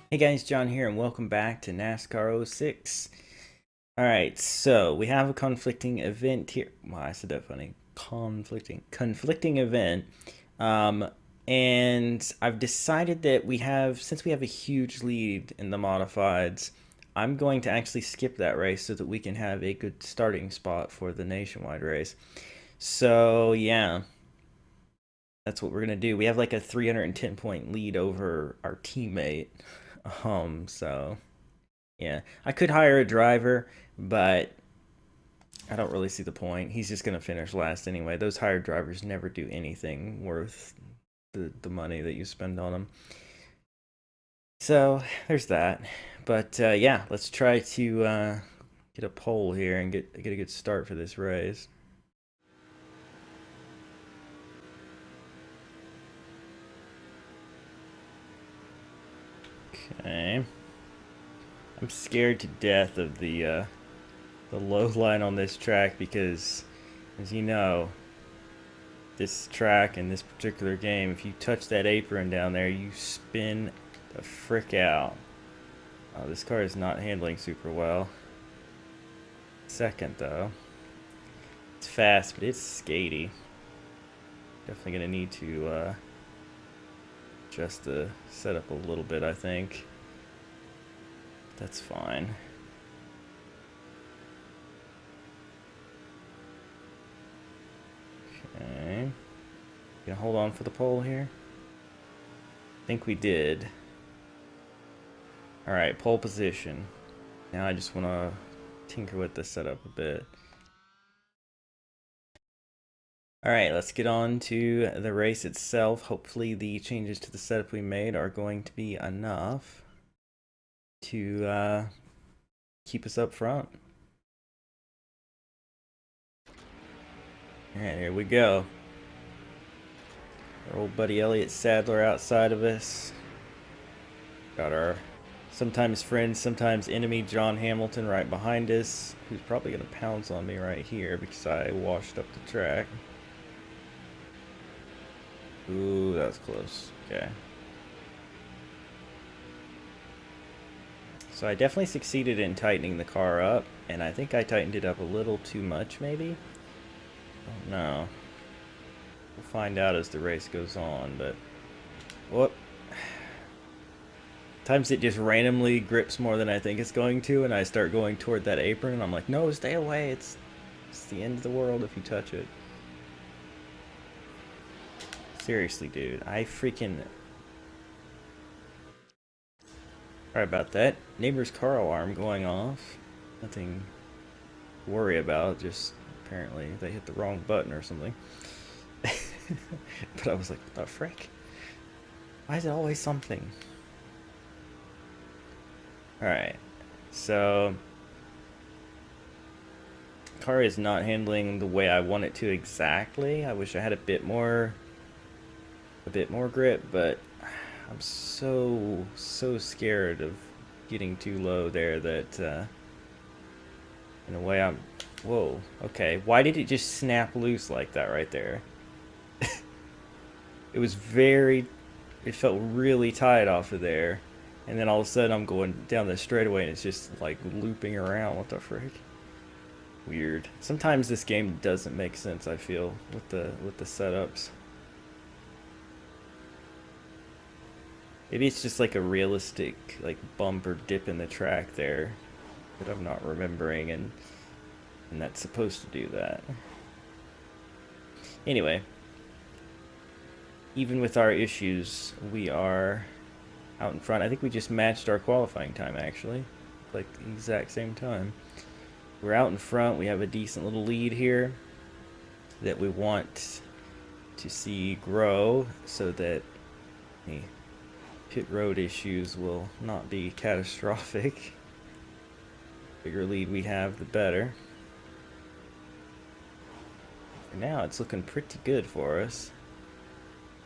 Hey guys, John here, and welcome back to NASCAR '06. Alright, so we have a conflicting event here. Wow, I said that funny. Conflicting event. Um, and I've decided that since we have a huge lead in the modifieds, I'm going to actually skip that race so that we can have a good starting spot for the nationwide race. So, yeah, that's what we're gonna do. We have like a 310 point lead over our teammate. So yeah, I could hire a driver, but I don't really see the point. He's just gonna finish last anyway. Those hired drivers never do anything worth the money that you spend on them. So there's that. But yeah, let's try to get a pole here and get a good start for this race. Okay. I'm scared to death of the low line on this track because, as you know, this track in this particular game, if you touch that apron down there, you spin the frick out. Oh, this car is not handling super well. Second, though. It's fast, but it's skatey. Definitely going to need to adjust the setup a little bit, I think. That's fine. Okay. Gonna hold on for the pole here. I think we did. Alright, pole position. Now I just want to tinker with the setup a bit. Alright, let's get on to the race itself. Hopefully the changes to the setup we made are going to be enough to keep us up front. Alright, here we go. Our old buddy Elliott Sadler outside of us. Got our sometimes friend, sometimes enemy John Hamilton right behind us, who's probably going to pounce on me right here because I washed up the track. Ooh, that was close. Okay. So I definitely succeeded in tightening the car up, and I think I tightened it up a little too much, maybe? Oh, no. We'll find out as the race goes on, but... Whoop. Times it just randomly grips more than I think it's going to, and I start going toward that apron, and I'm like, no, stay away, it's the end of the world if you touch it. Seriously, dude, I freaking... Sorry about that. Neighbor's car alarm going off. Nothing to worry about, just apparently they hit the wrong button or something. But I was like, what the frick? Why is it always something? Alright, so... car is not handling the way I want it to exactly. I wish I had a bit more grip, but I'm so scared of getting too low there that in a way I'm... Whoa, okay. Why did it just snap loose like that right there? It was very... It felt really tight off of there. And then all of a sudden I'm going down the straightaway and it's just like looping around. What the frick? Weird. Sometimes this game doesn't make sense, I feel, with the setups. Maybe it's just like a realistic like bump or dip in the track there that I'm not remembering, and that's supposed to do that. Anyway, even with our issues, we are out in front. I think we just matched our qualifying time, actually. Like the exact same time. We're out in front. We have a decent little lead here that we want to see grow so that the pit road issues will not be catastrophic. The bigger lead we have, the better. For now, it's looking pretty good for us.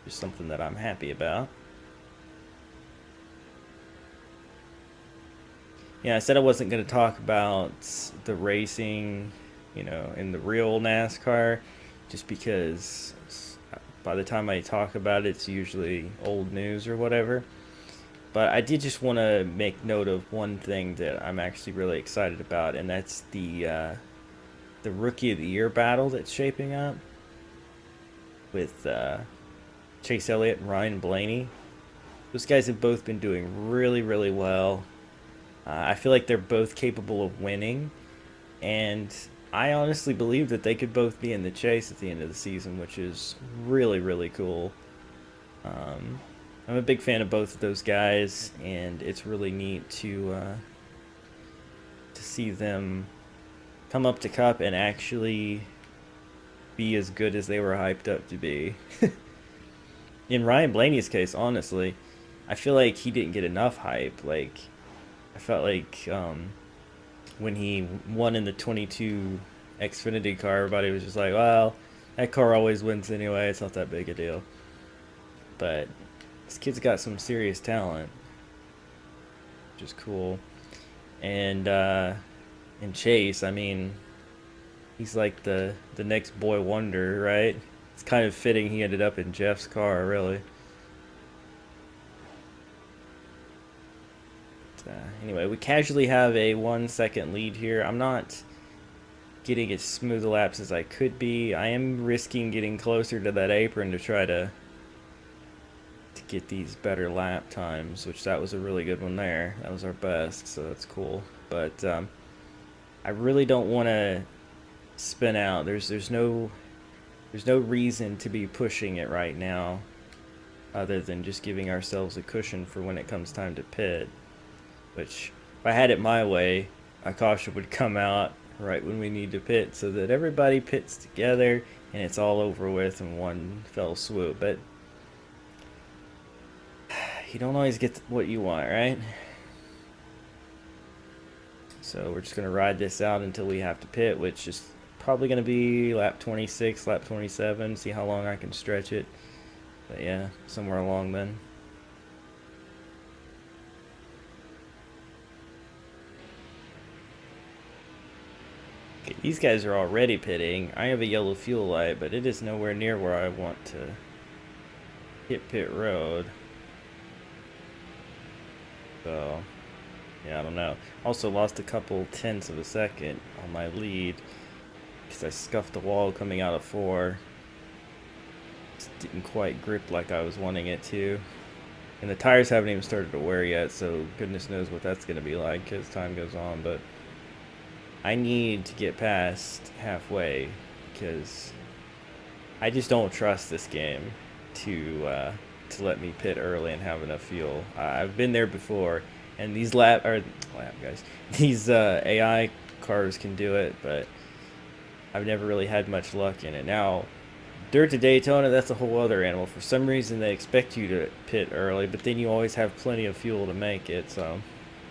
Just something that I'm happy about. Yeah, I said I wasn't going to talk about the racing, you know, in the real NASCAR, just because by the time I talk about it, it's usually old news or whatever. But I did just want to make note of one thing that I'm actually really excited about, and that's the Rookie of the Year battle that's shaping up with Chase Elliott and Ryan Blaney. Those guys have both been doing really, really well. I feel like they're both capable of winning, and I honestly believe that they could both be in the chase at the end of the season, which is really, really cool. Um, I'm a big fan of both of those guys, and it's really neat to see them come up to Cup and actually be as good as they were hyped up to be. In Ryan Blaney's case, honestly, I feel like he didn't get enough hype. Like, I felt like when he won in the 22 Xfinity car, everybody was just like, well, that car always wins anyway. It's not that big a deal. But this kid's got some serious talent, which is cool. And in Chase, I mean, he's like the next boy wonder, right? It's kind of fitting he ended up in Jeff's car, really. Anyway, we casually have a 1 second lead here. I'm not getting as smooth laps as I could be. I am risking getting closer to that apron to try to get these better lap times, which that was a really good one there. That was our best, so that's cool. But I really don't want to spin out. There's no reason to be pushing it right now, other than just giving ourselves a cushion for when it comes time to pit. Which, if I had it my way, a caution would come out right when we need to pit, so that everybody pits together and it's all over with in one fell swoop. But you don't always get what you want, right? So we're just going to ride this out until we have to pit, which is probably going to be lap 26, lap 27, see how long I can stretch it. But yeah, somewhere along then. Okay, these guys are already pitting. I have a yellow fuel light, but it is nowhere near where I want to hit pit road. So, yeah, I don't know. Also lost a couple tenths of a second on my lead because I scuffed the wall coming out of 4. Just didn't quite grip like I was wanting it to. And the tires haven't even started to wear yet, so goodness knows what that's going to be like as time goes on. But I need to get past halfway because I just don't trust this game to let me pit early and have enough fuel. I've been there before, and these these AI cars can do it, but I've never really had much luck in it. Now, Dirt to Daytona, that's a whole other animal. For some reason, they expect you to pit early, but then you always have plenty of fuel to make it, so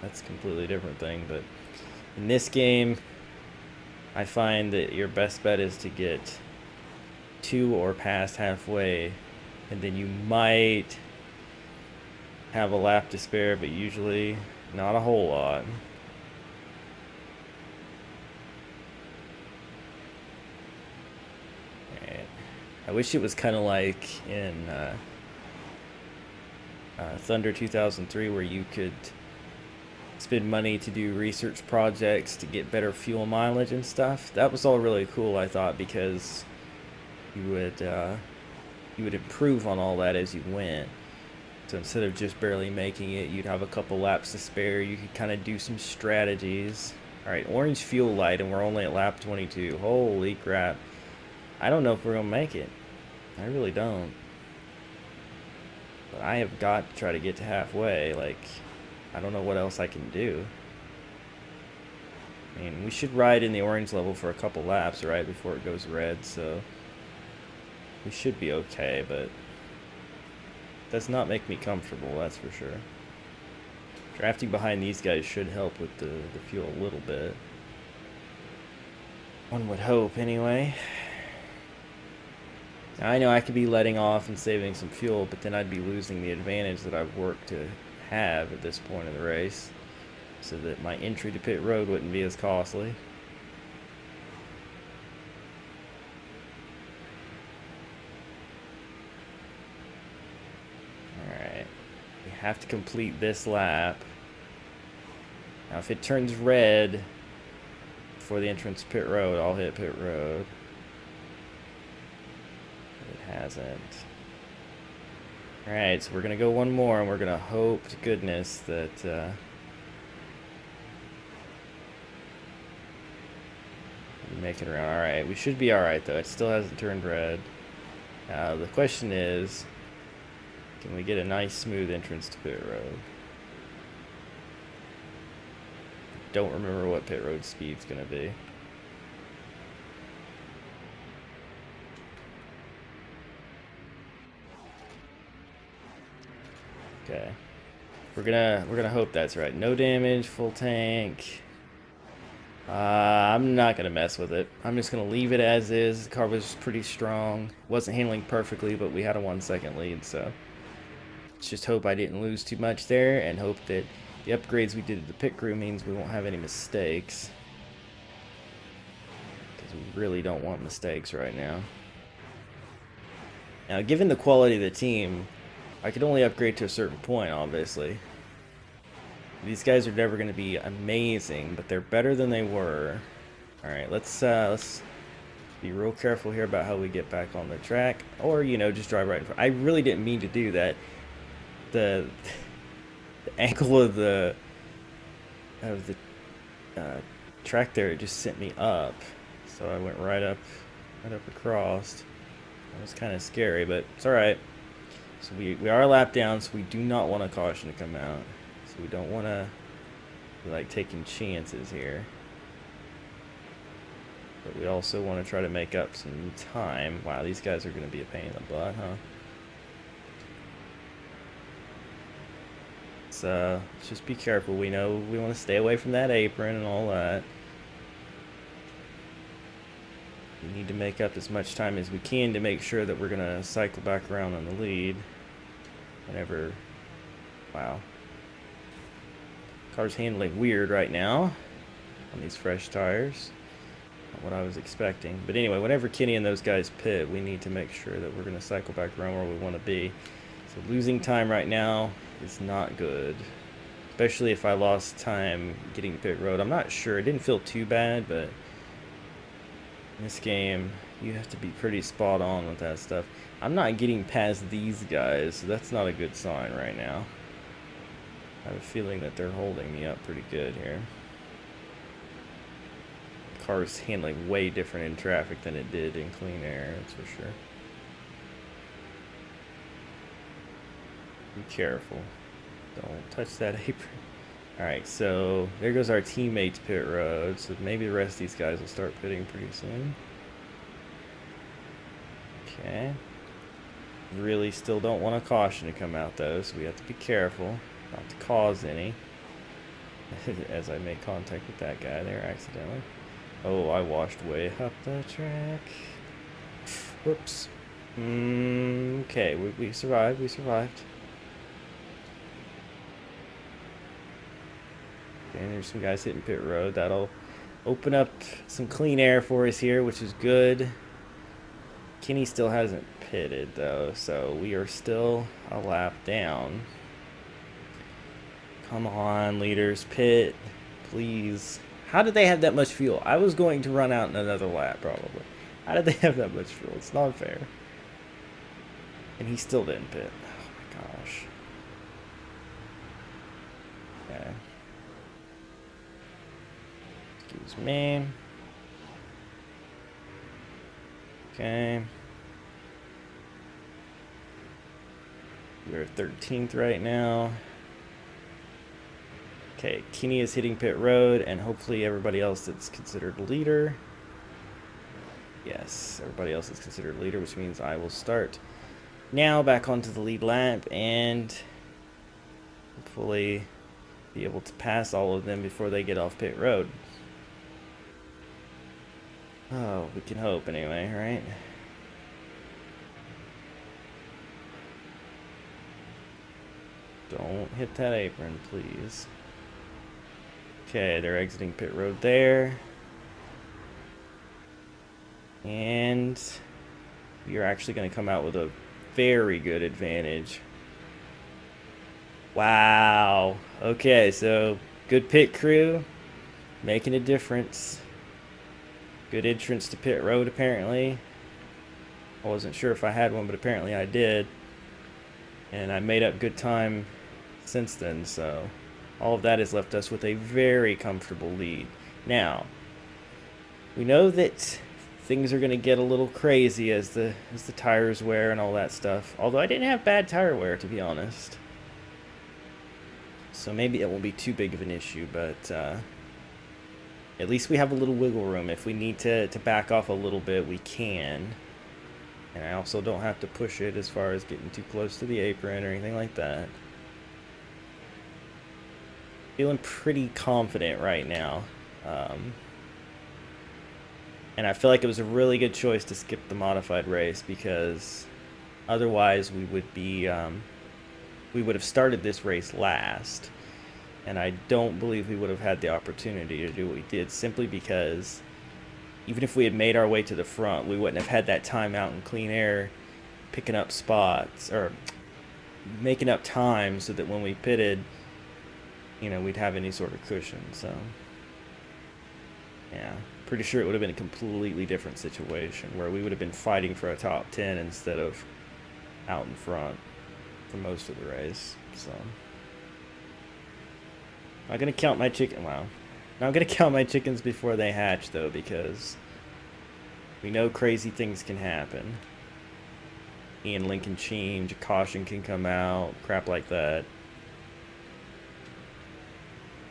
that's a completely different thing. But in this game, I find that your best bet is to get to or past halfway, and then you might have a lap to spare, but usually not a whole lot. Right. I wish it was kind of like in Thunder 2003, where you could spend money to do research projects to get better fuel mileage and stuff. That was all really cool, I thought, because you would improve on all that as you went. So instead of just barely making it, you'd have a couple laps to spare. You could kind of do some strategies. All right, orange fuel light, and we're only at lap 22. Holy crap. I don't know if we're going to make it. I really don't. But I have got to try to get to halfway. Like, I don't know what else I can do. I mean, we should ride in the orange level for a couple laps, right, before it goes red, so we should be okay, but does not make me comfortable, that's for sure. Drafting behind these guys should help with the fuel a little bit. One would hope, anyway. Now, I know I could be letting off and saving some fuel, but then I'd be losing the advantage that I've worked to have at this point in the race, so that my entry to pit road wouldn't be as costly. have to complete this lap. Now, if it turns red before the entrance to pit road, I'll hit pit road. It hasn't. Alright, so we're going to go one more, and we're going to hope to goodness that we make it around. Alright, we should be alright, though. It still hasn't turned red. The question is, can we get a nice, smooth entrance to pit road? Don't remember what pit road speed's going to be. Okay. We're gonna hope that's right. No damage, full tank. I'm not gonna mess with it. I'm just gonna leave it as is. The car was pretty strong. Wasn't handling perfectly, but we had a 1-second lead, so let's just hope I didn't lose too much there, and hope that the upgrades we did to the pit crew means we won't have any mistakes. Because we really don't want mistakes right now. Now, given the quality of the team, I could only upgrade to a certain point, obviously. These guys are never going to be amazing, but they're better than they were. Alright, let's be real careful here about how we get back on the track. Or, you know, just drive right in front. I really didn't mean to do that. The angle of the track there, it just sent me up. So I went right up across. That was kind of scary, but it's alright. So we are a lap down, so we do not want a caution to come out. So we don't want to be like taking chances here. But we also want to try to make up some time. Wow, these guys are going to be a pain in the butt, huh? So let's just be careful. We know we want to stay away from that apron and all that. We need to make up as much time as we can to make sure that we're going to cycle back around on the lead. Whenever... Wow. Car's handling weird right now on these fresh tires. Not what I was expecting. But anyway, whenever Kenny and those guys pit, we need to make sure that we're going to cycle back around where we want to be. So losing time right now is not good. Especially if I lost time getting to pit road. I'm not sure. It didn't feel too bad, but... in this game, you have to be pretty spot on with that stuff. I'm not getting past these guys, so that's not a good sign right now. I have a feeling that they're holding me up pretty good here. The car's handling way different in traffic than it did in clean air, that's for sure. Be careful. Don't touch that apron. Alright, so there goes our teammates' pit road, so maybe the rest of these guys will start pitting pretty soon. Okay. Really still don't want a caution to come out though, so we have to be careful not to cause any. As I make contact with that guy there accidentally. Oh, I washed way up the track. Whoops. Okay, we survived, we survived. And there's some guys hitting pit road. That'll open up some clean air for us here, which is good. Kenny still hasn't pitted, though, so we are still a lap down. Come on, leaders, pit, please. How did they have that much fuel? I was going to run out in another lap, probably. How did they have that much fuel? It's not fair. And he still didn't pit. Oh, my gosh. Okay. Excuse me. Okay. We're 13th right now. Okay, Kenny is hitting pit road, and hopefully everybody else that's considered leader. Yes, everybody else is considered leader, which means I will start now back onto the lead lap and hopefully be able to pass all of them before they get off pit road. Oh, we can hope anyway, right? Don't hit that apron, please. Okay, they're exiting pit road there. And we are actually going to come out with a very good advantage. Wow. Okay, so good pit crew, making a difference. Good entrance to pit road, apparently. I wasn't sure if I had one, but apparently I did. And I made up good time since then, so all of that has left us with a very comfortable lead. Now, we know that things are going to get a little crazy as the tires wear and all that stuff. Although I didn't have bad tire wear, to be honest. So maybe it won't be too big of an issue, but at least we have a little wiggle room. If we need to back off a little bit, we can. And I also don't have to push it as far as getting too close to the apron or anything like that. Feeling pretty confident right now. And I feel like it was a really good choice to skip the modified race because otherwise we would be we would have started this race last, and I don't believe we would have had the opportunity to do what we did simply because even if we had made our way to the front, we wouldn't have had that time out in clean air picking up spots or making up time so that when we pitted, you know, we'd have any sort of cushion. So yeah, pretty sure it would have been a completely different situation where we would have been fighting for a top 10 instead of out in front for most of the race. So I'm not gonna count my chicken. Wow, not gonna count my chickens before they hatch though, because we know crazy things can happen. Ian Link can change, a caution can come out, crap like that.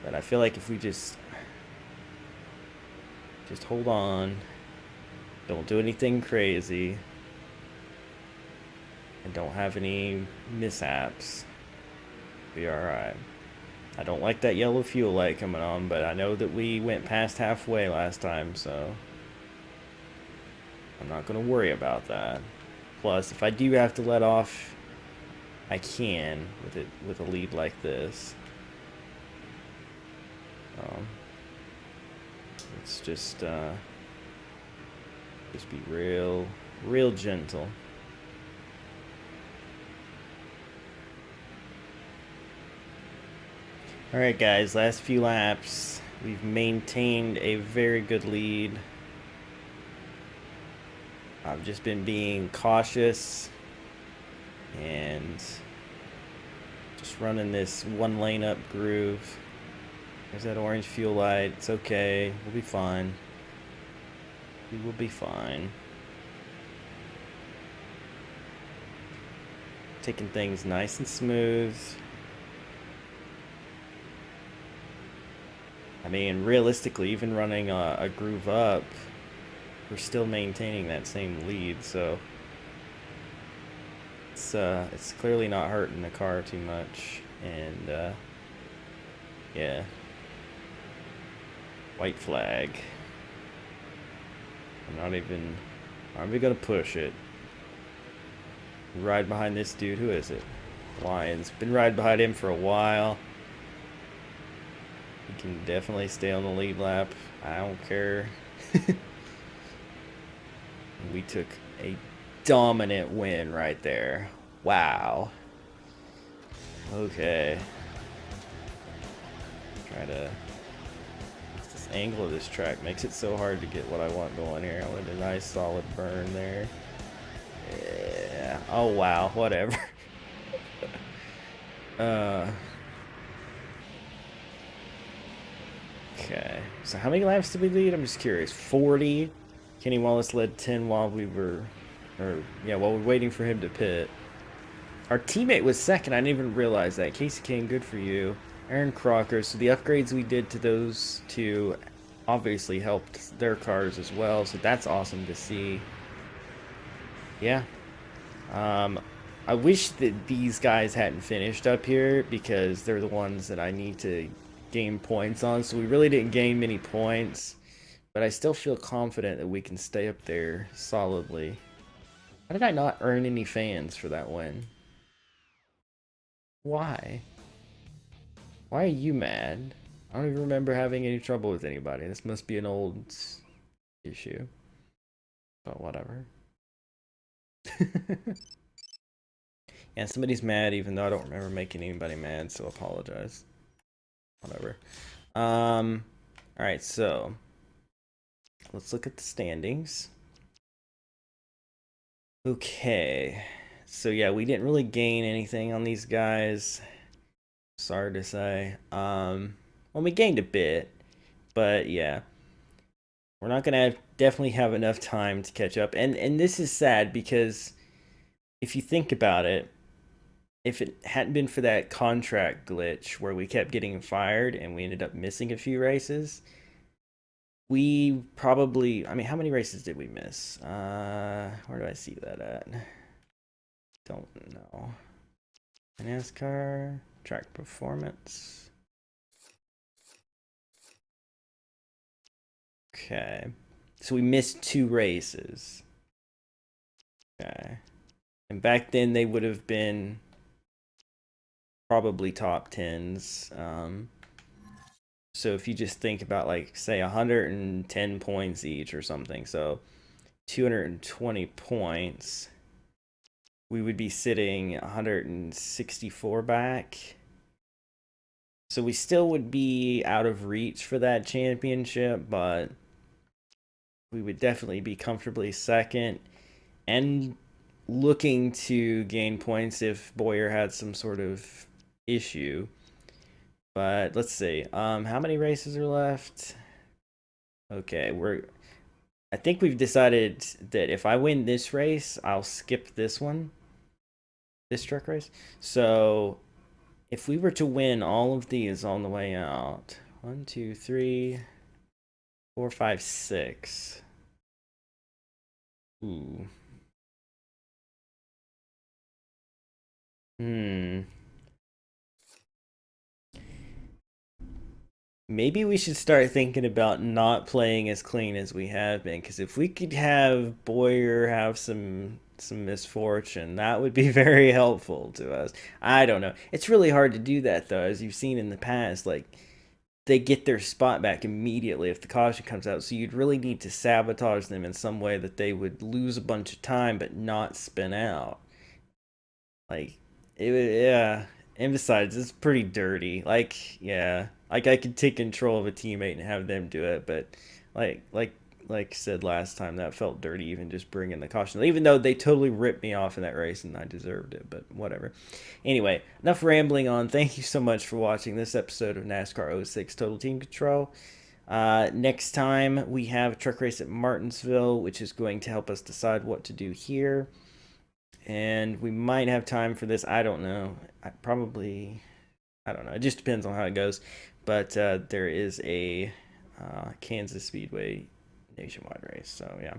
But I feel like if we just hold on, don't do anything crazy, and don't have any mishaps, be alright. I don't like that yellow fuel light coming on, but I know that we went past halfway last time, so I'm not going to worry about that. Plus, if I do have to let off, I can with a lead like this. Let's just be real gentle. Alright guys, last few laps. We've maintained a very good lead. I've just been being cautious and just running this one lane up groove. There's that orange fuel light. It's okay. We'll be fine. We will be fine. Taking things nice and smooth. I mean, realistically, even running a groove up, we're still maintaining that same lead, so it's clearly not hurting the car too much. And yeah, white flag. I'm even gonna push it. Ride behind this dude. Who is it? Lions. Been riding behind him for a while. He can definitely stay on the lead lap. I don't care. We took a dominant win right there. Wow. Okay. Try to... This angle of this track makes it so hard to get what I want going here. I want a nice solid burn there. Yeah. Oh wow. Whatever. Okay. So how many laps did we lead? I'm just curious. 40. Kenny Wallace led 10 while we were, while we were waiting for him to pit. Our teammate was second. I didn't even realize that. Casey Kane, good for you. Aaron Crocker. So the upgrades we did to those two obviously helped their cars as well. So that's awesome to see. Yeah. I wish that these guys hadn't finished up here because they're the ones that I need to gain points on. So we really didn't gain many points, but I still feel confident that we can stay up there solidly. How did I not earn any fans for that win? Why? Why are you mad? I don't even remember having any trouble with anybody. This must be an old issue. But whatever. And somebody's mad, even though I don't remember making anybody mad, so apologize. Whatever. All right, so let's look at the standings. Okay, so yeah, we didn't really gain anything on these guys. Sorry to say. Well, we gained a bit, but yeah, we're not gonna definitely have enough time to catch up. And this is sad because if you think about it, if it hadn't been for that contract glitch where we kept getting fired and we ended up missing a few races, we probably, I mean, how many races did we miss? Where do I see that at? Don't know. NASCAR track performance. Okay, so we missed 2 races. Okay, and back then they would have been probably top tens. So if you just think about, like, say 110 points each or something, so 220 points, we would be sitting 164 back. So we still would be out of reach for that championship, but we would definitely be comfortably second and looking to gain points if Boyer had some sort of issue. But let's see. How many races are left? Okay, I think we've decided that if I win this race, I'll skip this one. This truck race. So if we were to win all of these on the way out, 1, 2, 3, 4, 5, 6. Ooh. Hmm. Maybe we should start thinking about not playing as clean as we have been, because if we could have Boyer have some misfortune, that would be very helpful to us. I don't know. It's really hard to do that though, as you've seen in the past. Like, they get their spot back immediately if the caution comes out. So you'd really need to sabotage them in some way that they would lose a bunch of time but not spin out. Like, it would, yeah. And besides, it's pretty dirty. Like, yeah, like I could take control of a teammate and have them do it, but like, like, like I said last time, that felt dirty. Even just bringing the caution, even though they totally ripped me off in that race and I deserved it. But whatever. Anyway, enough rambling on. Thank you so much for watching this episode of NASCAR '06 Total Team Control. Next time we have a truck race at Martinsville, which is going to help us decide what to do here. And we might have time for this. I don't know. I don't know. It just depends on how it goes. But there is a Kansas Speedway nationwide race. So, yeah.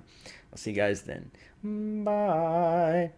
I'll see you guys then. Bye.